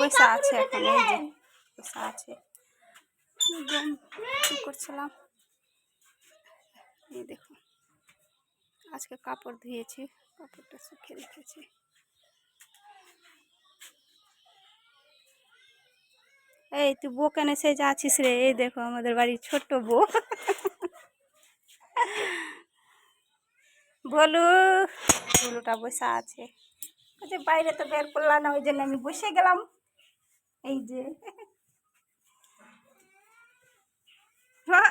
বসে আছে এখন, এই যে বসে আছে। কি করছিলাম, এই দেখো আজকে কাপড় ধুয়েছি, কাপড়টা শুকিয়ে রেখেছি। এই তুই বউ কেন সে যাচ্ছিস রে? এই দেখো আমাদের বাড়ির ছোট্ট বউ বলু, বলুটা বসে আছে। আচ্ছা বাইরে তো বের করলাম না, ওই জন্য আমি বসে গেলাম। এই যে হ্যাঁ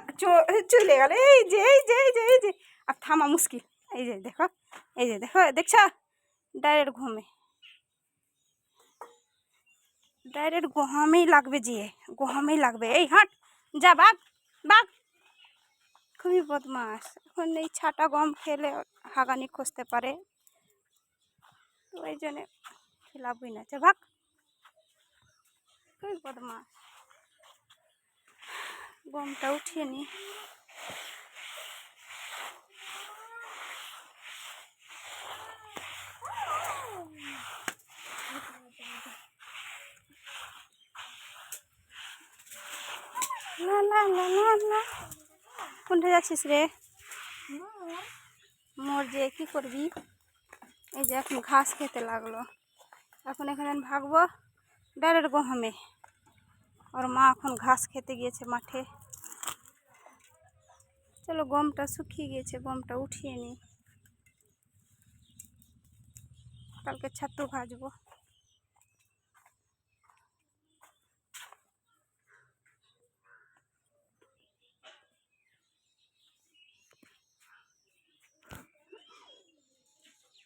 চলে গেল, এই যে এই যে এই যে এই যে আর থামা মুশকিল। এই যে দেখো, এই যে দেখো, দেখছো ডাইরেক্ট ঘুমে, ডাইরেক্ট গহমেই লাগবে, যে গহমেই লাগবে। এই হাঁট, যা বাঘ বাঘ, খুবই বদমাস। এখন এই ছাটা গম খেলে হাগানি খসতে পারে, তো ওই জন্যে খেলাবই না, ভাগ, খুবই বদমাস। গমটা উঠিয়ে নি। কোনটা যাচ্ছিস রে? মোর যে কি করবি? এই যে এখন ঘাস খেতে লাগলো, এখন এখানে ভাগবো ডাইরেক্ট গহমে। ওর মা এখন ঘাস খেতে গিয়েছে মাঠে। চলো গমটা শুকিয়ে গিয়েছে, গমটা উঠিয়ে নি, কালকে ছাতু ভাজবো।